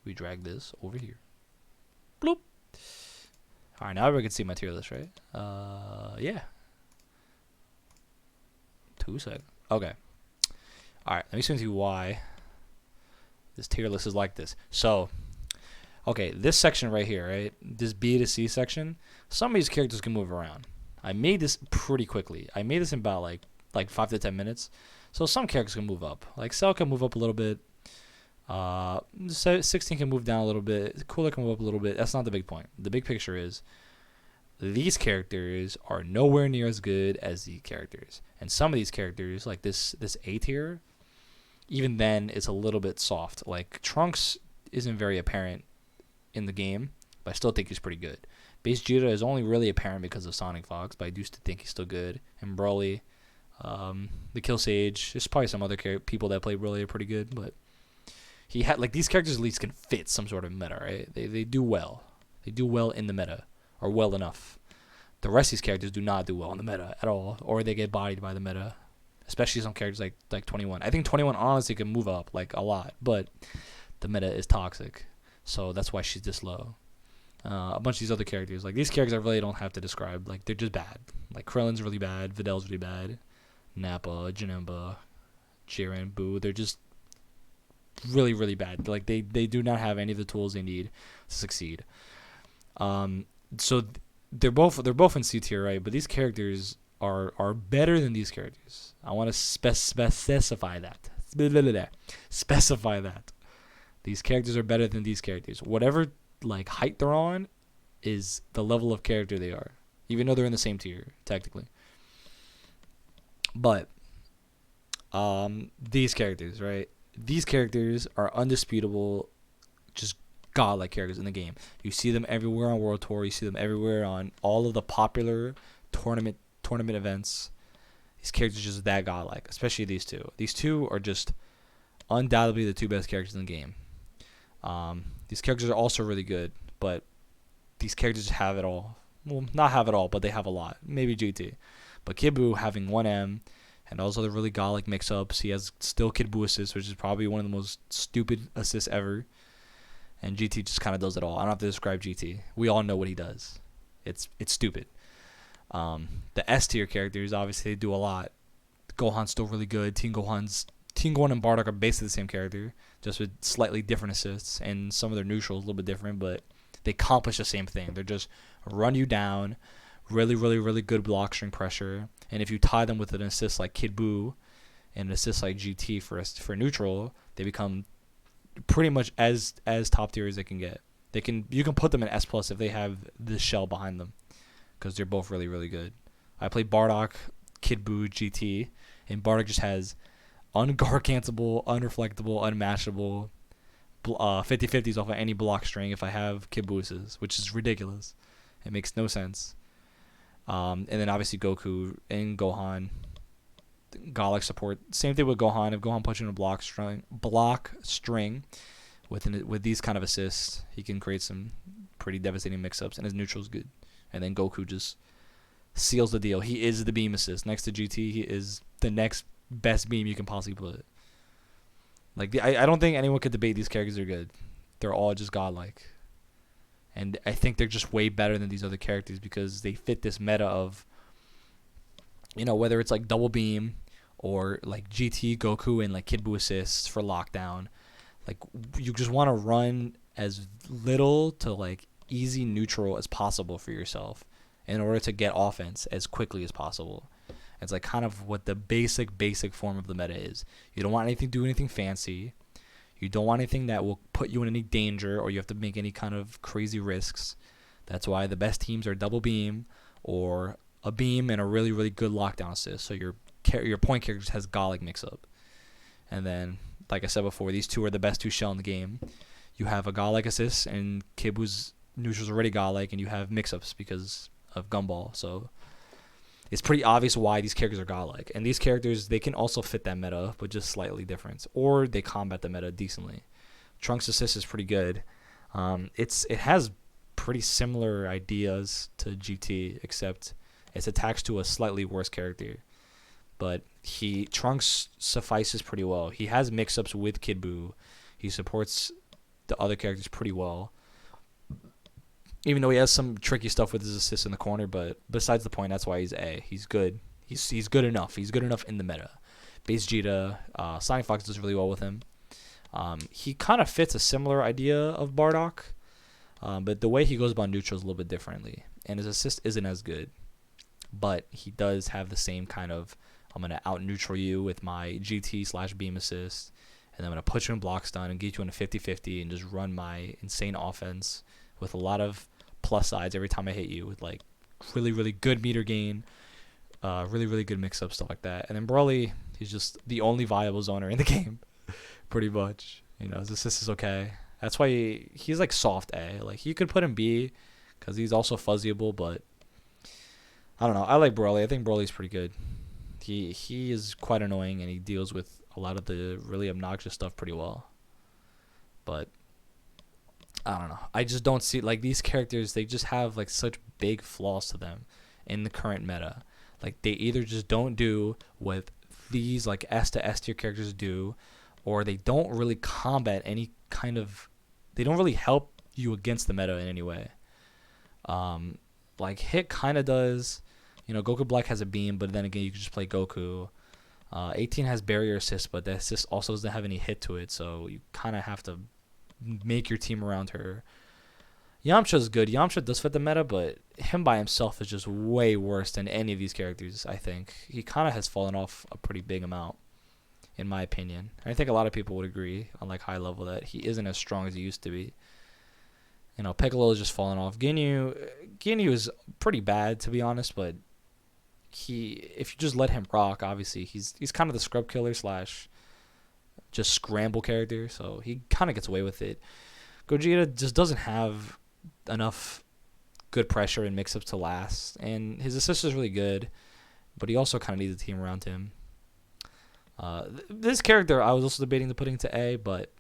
We drag this over here. Bloop. All right, now everyone can see my tier list, right? Yeah. 2 seconds. Okay. All right, let me explain to you why this tier list is like this. So, okay, this section right here, right? This B to C section, some of these characters can move around. I made this pretty quickly. I made this in about like 5 to 10 minutes. So some characters can move up. Like Cell can move up a little bit. 16 can move down a little bit. Cooler can move up a little bit. That's not the big point. The big picture is these characters are nowhere near as good as these characters. And some of these characters, like this A tier, even then it's a little bit soft. Like Trunks isn't very apparent in the game, but I still think he's pretty good. Basegeta is only really apparent because of Sonic Fox, but I do still think he's still good. And Broly, the Kill Sage, there's probably some other people that play Broly are pretty good, but he had like these characters at least can fit some sort of meta, right? They do well. They do well in the meta, or well enough. The rest of these characters do not do well in the meta at all, or they get bodied by the meta. Especially some characters like 21. I think 21 honestly can move up like a lot, but the meta is toxic, so that's why she's this low. A bunch of these other characters, like these characters, I really don't have to describe. Like they're just bad. Like Krillin's really bad, Vidal's really bad, Nappa, Janemba, Jiren, Boo. They're just really, really bad. Like they do not have any of the tools they need to succeed. So they're both in C tier, right? But these characters are better than these characters. I want to specify that. Specify that. These characters are better than these characters. Whatever like height they're on is the level of character they are, even though they're in the same tier technically. But these characters, right? These characters are undisputable, just godlike characters in the game. You see them everywhere on World Tour. You see them everywhere on all of the popular tournament events. These characters are just that godlike, especially these two. These two are just undoubtedly the two best characters in the game. These characters are also really good, but these characters have it all. Well, not have it all, but they have a lot. Maybe GT. But Kid Buu having 1M and also the really godlike mix-ups. He has still Kid Buu assists, which is probably one of the most stupid assists ever. And GT just kind of does it all. I don't have to describe GT. We all know what he does. It's stupid. The S tier characters, obviously, they do a lot. Gohan's still really good. Teen Gohan and Bardock are basically the same character, just with slightly different assists, and some of their neutrals a little bit different, but they accomplish the same thing. They're just run you down, really, really, really good block string pressure, and if you tie them with an assist like Kid Buu and an assist like GT for neutral, they become pretty much as top tier as they can get. You can put them in S+ if they have the shell behind them, because they're both really, really good. I play Bardock, Kid Buu, GT, and Bardock just has unguard cancelable, unreflectable, unmatchable 50-50s off of any block string if I have Kid Buu's, which is ridiculous. It makes no sense. And then obviously Goku and Gohan, godlike support. Same thing with Gohan. If Gohan puts you in a block string with these kind of assists, he can create some pretty devastating mix-ups, and his neutral's good. And then Goku just seals the deal. He is the beam assist. Next to GT, he is the next best beam you can possibly put. Like I don't think anyone could debate these characters are good. They're all just godlike. And I think they're just way better than these other characters because they fit this meta of, whether it's like double beam or like GT, Goku, and like Kid Buu assists for lockdown. Like you just want to run as little to like easy neutral as possible for yourself in order to get offense as quickly as possible. It's like kind of what the basic form of the meta is. You don't want anything to do anything fancy. You don't want anything that will put you in any danger or you have to make any kind of crazy risks. That's why the best teams are double beam or a beam and a really, really good lockdown assist. So your point character just has godlike mix-up. And then, like I said before, these two are the best two shell in the game. You have a godlike assist and Kid Buu's neutral's already godlike, and you have mix-ups because of Gumball. So it's pretty obvious why these characters are godlike. And these characters, they can also fit that meta, but just slightly different. Or they combat the meta decently. Trunks' assist is pretty good. It has pretty similar ideas to GT, except it's attached to a slightly worse character. But Trunks suffices pretty well. He has mix-ups with Kid Buu. He supports the other characters pretty well. Even though he has some tricky stuff with his assists in the corner, but besides the point, that's why he's A. He's good. He's good enough. He's good enough in the meta. Basegeta, Sonic Fox does really well with him. He kind of fits a similar idea of Bardock, but the way he goes about neutral is a little bit differently, and his assist isn't as good. But he does have the same kind of, I'm going to out-neutral you with my GT/beam assist, and I'm going to put you in block stun and get you in a 50-50 and just run my insane offense with a lot of plus sides every time I hit you with, like, really, really good meter gain, really, really good mix-up, stuff like that. And then Broly, he's just the only viable zoner in the game, pretty much. You know, his assist is okay. That's why he's, like, soft A. Like, you could put him B because he's also fuzzyable, but I don't know. I like Broly. I think Broly's pretty good. He is quite annoying, and he deals with a lot of the really obnoxious stuff pretty well. But I don't know. I just don't see, like, these characters, they just have, like, such big flaws to them in the current meta. Like, they either just don't do what these, like, S to S tier characters do, or they don't really combat any kind of, they don't really help you against the meta in any way. Like, Hit kind of does. You know, Goku Black has a beam, but then again, you can just play Goku. 18 has barrier assist, but the assist also doesn't have any hit to it, so you kind of have to make your team around her. Yamcha's good. Yamcha does fit the meta, but him by himself is just way worse than any of these characters, I think. He kind of has fallen off a pretty big amount, in my opinion. And I think a lot of people would agree on, like, high level that he isn't as strong as he used to be. You know, Piccolo is just falling off. Ginyu is pretty bad, to be honest, but if you just let him rock, obviously he's kind of the scrub killer / just scramble character, so he kind of gets away with it. Gogeta just doesn't have enough good pressure and mix-ups to last, and his assist is really good, but he also kind of needs a team around him. This character I was also debating to putting to A, but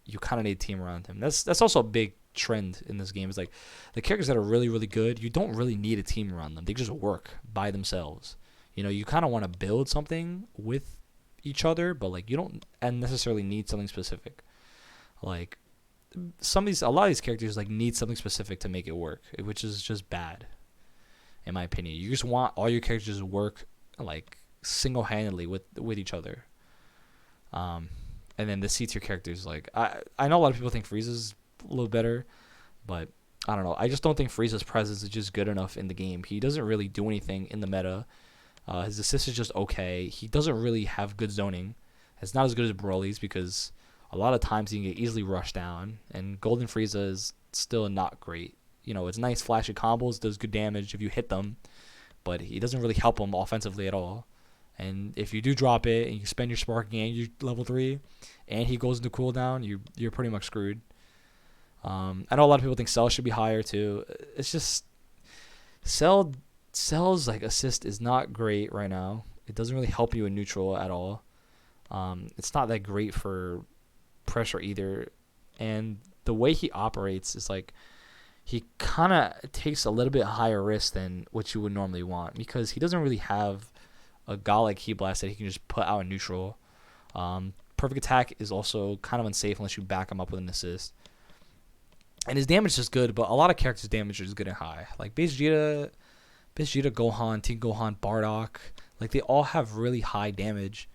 you kind of need a team around him. That's also a big trend in this game. Is like the characters that are really, really good, you don't really need a team around them. They just work by themselves. You know, you kind of want to build something with each other, but, like, you don't necessarily need something specific. Like, a lot of these characters, like, need something specific to make it work, which is just bad, in my opinion. You just want all your characters to work, like, single-handedly with each other. And then the C tier characters, like, I know a lot of people think Frieza's a little better, but I don't know. I just don't think Frieza's presence is just good enough in the game. He doesn't really do anything in the meta. His assist is just okay. He doesn't really have good zoning. It's not as good as Broly's because a lot of times he can get easily rushed down, and Golden Frieza is still not great. You know, it's nice flashy combos, does good damage if you hit them, but he doesn't really help them offensively at all. And if you do drop it and you spend your sparking and you level 3 and he goes into cooldown, you're pretty much screwed. I know a lot of people think Cell should be higher too. It's just Cell's, like, assist is not great right now. It doesn't really help you in neutral at all. It's not that great for pressure either. And the way he operates is, like, he kind of takes a little bit higher risk than what you would normally want because he doesn't really have a godlike Heat Blast that he can just put out in neutral. Perfect Attack is also kind of unsafe unless you back him up with an assist. And his damage is good, but a lot of characters' damage is good and high. Like Basegeta, Gohan, Teen Gohan, Bardock, like, they all have really high damage,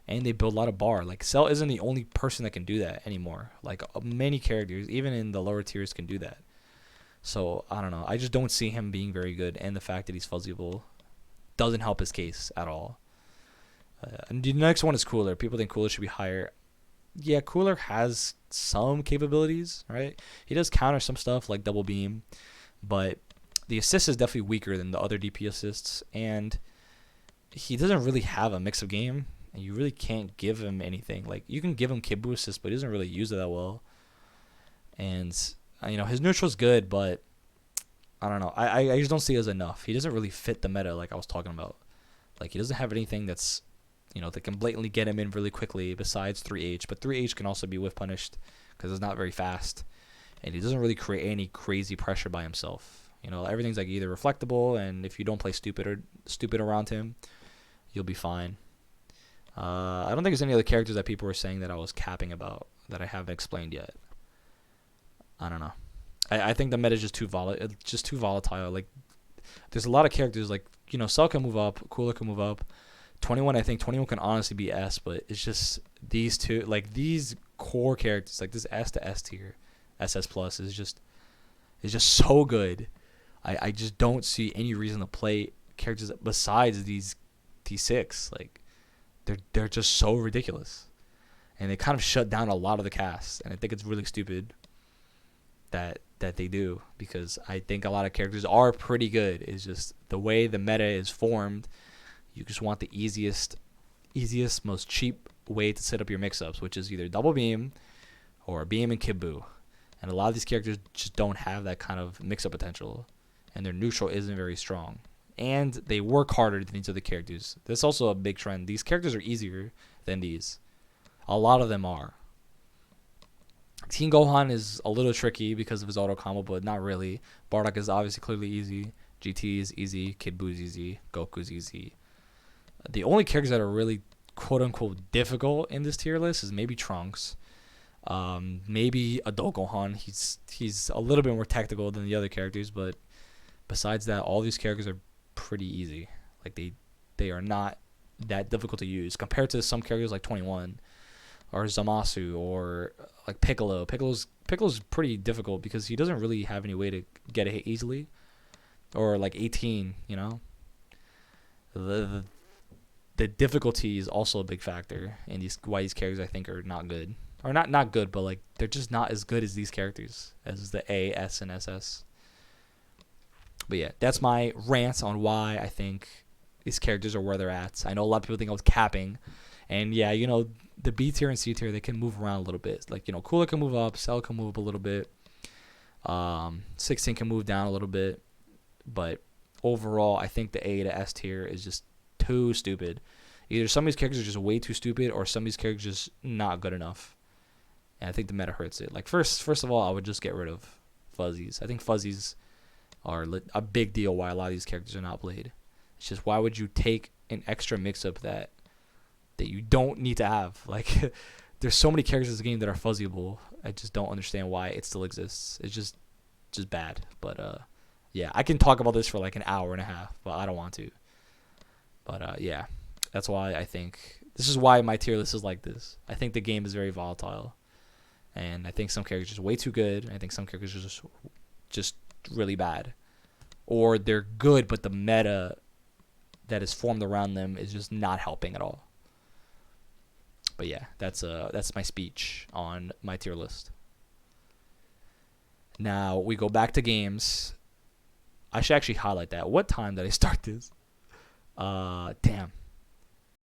and they build a lot of bar. Like, Cell isn't the only person that can do that anymore. Like, many characters, even in the lower tiers, can do that. So, I don't know. I just don't see him being very good, and the fact that he's fuzzyable doesn't help his case at all. And the next one is Cooler. People think Cooler should be higher. Yeah, Cooler has some capabilities, right? He does counter some stuff like double beam, but the assist is definitely weaker than the other DP assists, and he doesn't really have a mix of game, and you really can't give him anything. Like, you can give him Kibu assist, but he doesn't really use it that well. And, you know, his neutral's good, but I don't know. I just don't see it as enough. He doesn't really fit the meta like I was talking about. Like, he doesn't have anything that's, you know, that can blatantly get him in really quickly besides 3H. But 3H can also be whiff punished because it's not very fast. And he doesn't really create any crazy pressure by himself. You know, everything's, like, either reflectable, and if you don't play stupid around him, you'll be fine. I don't think there's any other characters that people were saying that I was capping about that I haven't explained yet. I don't know. I think the meta is just too volatile. Like, there's a lot of characters, like, Cell can move up, Cooler can move up. 21, I think 21 can honestly be S, but it's just these two, like, these core characters, like this S to S tier, SS plus is just so good. I just don't see any reason to play characters besides these T6. Like, they're just so ridiculous, and they kind of shut down a lot of the cast, and I think it's really stupid that they do, because I think a lot of characters are pretty good. It's just the way the meta is formed. You just want the easiest, most cheap way to set up your mix-ups, which is either double beam or beam and Kibu. And a lot of these characters just don't have that kind of mix-up potential, and their neutral isn't very strong. And they work harder than these other characters. That's also a big trend. These characters are easier than these. A lot of them are. Teen Gohan is a little tricky because of his auto combo, but not really. Bardock is obviously clearly easy. GT is easy. Kid Boo's easy. Goku's easy. The only characters that are really quote-unquote difficult in this tier list is maybe Trunks. Maybe Adult Gohan. He's a little bit more tactical than the other characters, but besides that, all these characters are pretty easy. Like, they are not that difficult to use compared to some characters like 21 or Zamasu or like Piccolo. Piccolo's pretty difficult because he doesn't really have any way to get a hit easily. Or like 18, The difficulty is also a big factor in why these characters, I think, are not good. Or not good, but like they're just not as good as these characters, as the A, S, and SS. But yeah, that's my rant on why I think these characters are where they're at. I know a lot of people think I was capping. And yeah, the B tier and C tier, they can move around a little bit. Like, Cooler can move up, Cell can move up a little bit. 16 can move down a little bit. But overall, I think the A to S tier is just too stupid. Either some of these characters are just way too stupid, or some of these characters are just not good enough. And I think the meta hurts it. Like, first of all, I would just get rid of fuzzies. I think fuzzies are a big deal why a lot of these characters are not played. It's just, why would you take an extra mix-up that you don't need to have? Like, there's so many characters in this game that are fuzzyable. I just don't understand why it still exists. It's just bad. But yeah, I can talk about this for like an hour and a half, but I don't want to. But yeah, that's why I think this is why my tier list is like this. I think the game is very volatile, and I think some characters are way too good. I think some characters are just really bad, or they're good, but the meta that is formed around them is just not helping at all. But yeah, that's my speech on my tier list. Now we go back to games. I should actually highlight that. What time did I start this? Damn.